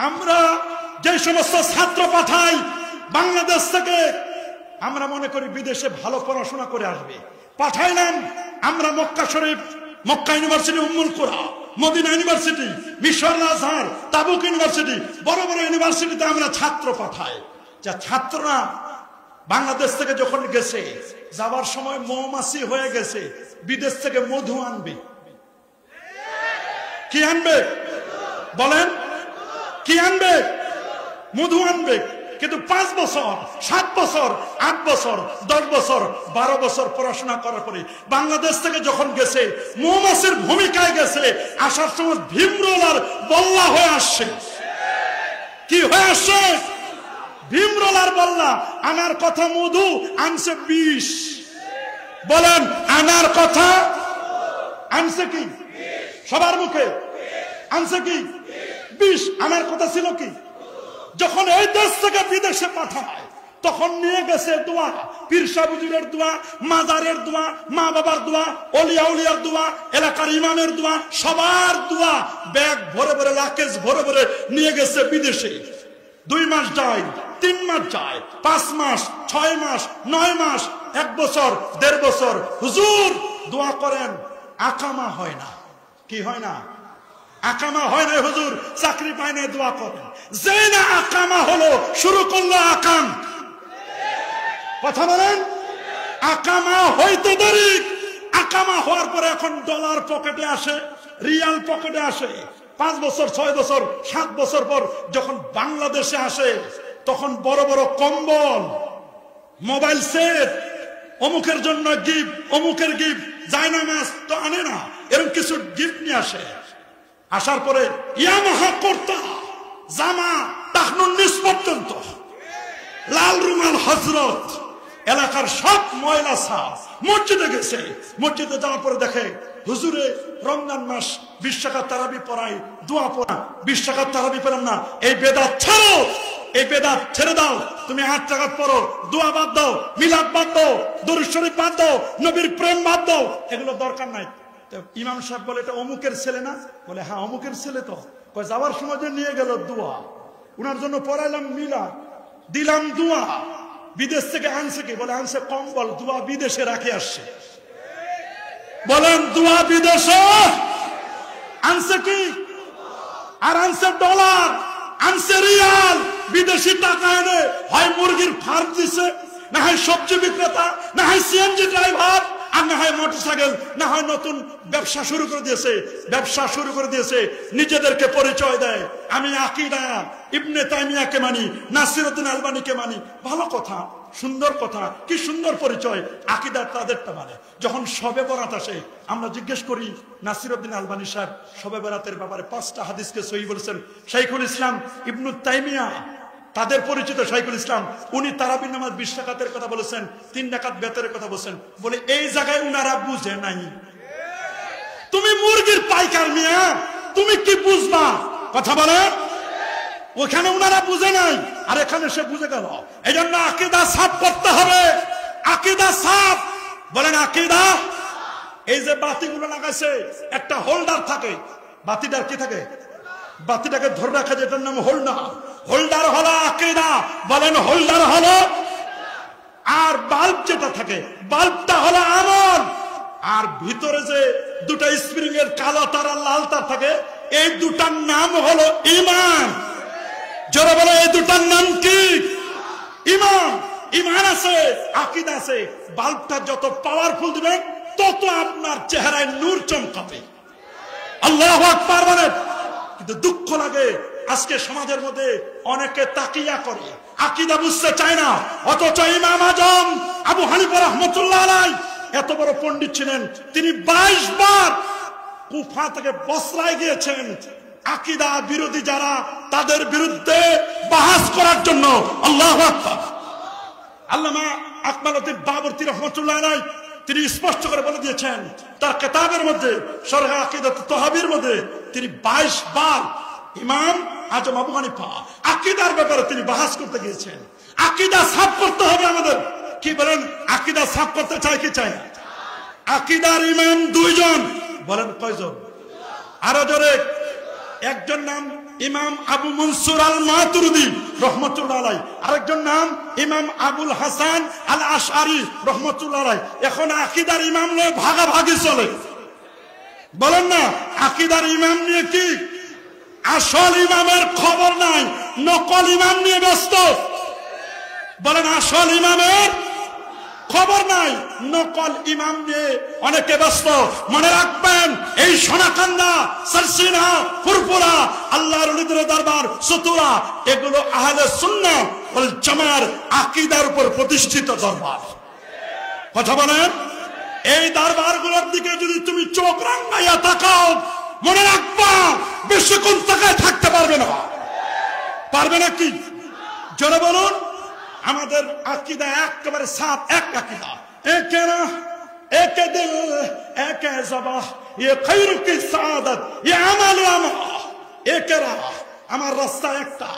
আমরা যে সমস্ত ছাত্র পাঠাই বাংলাদেশ থেকে, আমরা মনে করি বিদেশে ভালো পড়াশোনা করে আসবে। পাঠাইলাম আমরা মক্কা শরীফ, মক্কা ইউনিভার্সিটি, উম্মুল কুরা, মদিনা ইউনিভার্সিটি, মিশর আজহার, তাবুক ইউনিভার্সিটি, বড় বড় ইউনিভার্সিটিতে আমরা ছাত্র পাঠাই। যা ছাত্ররা বাংলাদেশ থেকে যখন গেছে, যাবার সময় মৌমাছি হয়ে গেছে, বিদেশ থেকে মধু আনবে। কি আনবে বলেন? কি আনবে? মধু আনবে। কিন্তু 5 বছর, 7 বছর, 8 বছর, 10 বছর, 12 বছর পড়াশোনা করার পরে বাংলাদেশ থেকে যখন গেছে, মৌমাছির ভূমিকায় গেছে, আসার সময় ভীমরোল আর বল্লা হয়ে আসছে। কি হয়ে আসছে? ভীমরোল আর বল্লা। আনার কথা মধু, আনছে বিষ। বলেন, আনার কথা আনছে কি? সবার মুখে আনছে কি? বিষ। আনার কথা ছিল কি? যখন এই দেশ থেকে বিদেশে পাঠায়, তখন নিয়ে গেছে দোয়া, পীর সাহেব হুজুরের দোয়া, মাজারের দোয়া, মা বাবার দোয়া, অলিয়া উলিয়ার দোয়া, এলাকার ইমামের দোয়া, সবার দোয়া ব্যাগ ভরে ভরে, লাকেজ ভরে ভরে নিয়ে গেছে বিদেশে। 2 মাস যায়, 3 মাস যায়, 5 মাস, 6 মাস, 9 মাস, 1 বছর, 1.5 বছর। হুজুর দোয়া করেন, আকামা হয় না। কি হয় না? আকামা হয় না। হুজুর চাকরি পায় না, দোয়া করেন। যে না আকামা হলো, শুরু করলো আকাম। কথা বলেন। আকামা হইতে দেরি। আকামা হওয়ার পরে এখন ডলার পকেটে আসে, রিয়াল পকেটে আসে। 5 বছর, 6 বছর, 7 বছর পর যখন বাংলাদেশে আসে, তখন বড় বড় কম্বল, মোবাইল সেট, অমুকের জন্য গিফট, অমুকের গিফট, জায়নামাজ তো আনে না, এরকম কিছু গিফট নিয়ে আসে। আসার পরে ইয়ামাহা কুর্তা, জামা, টাকনুন নিচ পর্যন্ত, লাল রুমাল হযরত, এলাকার সব ময়লা সাফ। মসজিদে গেছে, মসজিদে যাওয়ার পরে দেখে হুজুরে রমজান মাস 20 টাকা তারাবি পড়াই, দোয়া পড়া। 20 টাকা তারাবি পেলাম না, এই বেদাত ছাড়ো, এই বেদাত ছেড়ে দাও। তুমি 8 টাকা পড়ো, দোয়া বাদ দাও, মিলাদ বাদ দাও, দরুদ শরীফ বাদ দাও, নবীর প্রেম বাদ দাও, এগুলো দরকার নাই। ইমাম সাহেব বলে, এটা অমুকের ছেলে না? বলে, হ্যাঁ অমুকের ছেলে তো। যাওয়ার সময় যে নিয়ে গেল দোয়া, উনার জন্য পড়াইলাম মিলাদ, দিলাম দোয়া। বিদেশ থেকে আনছে কি? বলে আনছে কম্বল, দোয়া বিদেশে রাখে আসছে। বলেন, দোয়া বিদেশে আনছে কি? আর আনছে ডলার, আনছে রিয়াল। বিদেশি টাকা এনে হয় মুরগির ফার্ম দিছে, না হয় সবজি বিক্রেতা, না হয় সিএনজি ড্রাইভার, আর না হয় মোটরসাইকেল, না হয় নতুন ব্যবসা শুরু করে দিয়েছে। ব্যবসা শুরু করে দিয়েছে, নিজেদেরকে পরিচয় দেয়, আমি আকীদা ইবনে তাইমিয়াকে মানি, নাসিরউদ্দিন আলবানীকে মানি। ভালো কথা, সুন্দর কথা, কি সুন্দর পরিচয়। আকীদা তাদেরটা মানে। যখন শবে বরাত আসে, আমরা জিজ্ঞেস করি, নাসিরউদ্দিন আলবানী সাহেব শবে বরাতের ব্যাপারে 5টা হাদিসকে সহিহ বলেছেন। শাইখুল ইসলাম ইবনু তাইমিয়া, তাদের পরিচিত শাইখুল ইসলাম, উনি তারাবি নামাজ 20 রাকাতের কথা বলেছেন, 3 রাকাত বেতরের কথা বলেছেন। বলে এই জায়গায় উনারা বুঝে নাই। তুমি মুরগির পাইকার মিয়া, তুমি কি বুঝবা? কথা বলে। ওখানে উনারা বুঝে নাই, আর এখানে সে বুঝে গেল। এই জন্য আকীদা সাফ করতে হবে। আকীদা সাফ। বলেন আকীদা। এই যে বাতিগুলো লাগাইছে, একটা হোল্ডার থাকে। বাতিটার কি থাকে? বাতিটাকে ধরে রাখা, যেটার নাম হোল্ডার। হোল্ডার হলো আকীদা। বলেন হোল্ডার হলো। আর বাল্ব যেটা থাকে, বাল্বটা হলো আমল। আর ভিতরে যে 2টা স্প্রিং এর কালো তার আর লাল তার থাকে, এই 2টার নাম হলো ঈমান। যারা বলে এই 2টার নাম কি? ঈমান। ঈমান আছে, আকীদা আছে। বাল্বটা যত পাওয়ারফুল দিবেন, তত আপনার চেহারায় নূর চমকাবে। আল্লাহু আকবার বলেন। কিন্তু দুঃখ লাগে, আজকে সমাজের মধ্যে অনেকে তাকিয়া করে, আকীদা বুঝতে চায় না। অথচ ইমাম আজম আবু হানিফা রাহমাতুল্লাহ আলাইহি এত বড় পণ্ডিত ছিলেন, তিনি 22 বার কুফা থেকে বসরায় গিয়েছেন আকীদা বিরোধী যারা, তাদের বিরুদ্ধে বাহাস করার জন্য। আল্লাহু আকবার। আল্লামা আকমালউদ্দিন বাবরী রাহমাতুল্লাহ আলাইহি তিনি স্পষ্ট করে বলে দিয়েছেন তার কিতাবের মধ্যে, শরহ আকীদাত তাহাবীর মধ্যে, তিনি 22 বার ইমাম আজম আবু হানিফা আকীদার ব্যাপারে তিনি বাহাস করতে গিয়েছেন। আকীদা সাফ করতে হবে আমাদের। কি বলেন? আকীদা সাফ করতে চাই কি চাই না? আকীদার ইমাম 2 জন। বলেন কয়জন? আরো জোরে। একজন নাম ইমাম আবু মনসুর আল মাতুরিদি রহমতুল্লাহ আলাই, আরেকজন নাম ইমাম আবুল হাসান আল আশআরি রহমতুল্লাহ আলাই। এখন আকীদার ইমাম নিয়ে ভাগাভাগি চলে। বলেন না, আকীদার ইমাম নিয়ে কি আসল ইমামের খবর নাই, নকল ইমাম নিয়ে ব্যস্ত। বলেন, আসল ইমামের খবর নাই, নকল ইমাম নিয়ে অনেকে ব্যস্ত। মনে রাখবেন, এই সোনাকান্দা, সরসিনা, ফুরফুরা, আল্লাহর ওলিদের দরবার, সুতুরা, এগুলো আহলে সুন্নাহ ওয়াল জামার আকীদার উপর প্রতিষ্ঠিত দরবার। কথা বলেন, এই দরবারগুলোর দিকে যদি তুমি চোখ রাঙাইয়া তাকাও, মনে রাখবা বেশিক্ষণ তাকায় থাকতে পারবে না। পারবে না কি? জোরে বলুন। আমাদের আকীদা একেবারে সাফ, এক আকীদা, একে রাহ, একে দিল, একে জবাহ, ये खैर की सादत, ये अमल, एके राह, আমার রাস্তা একটা।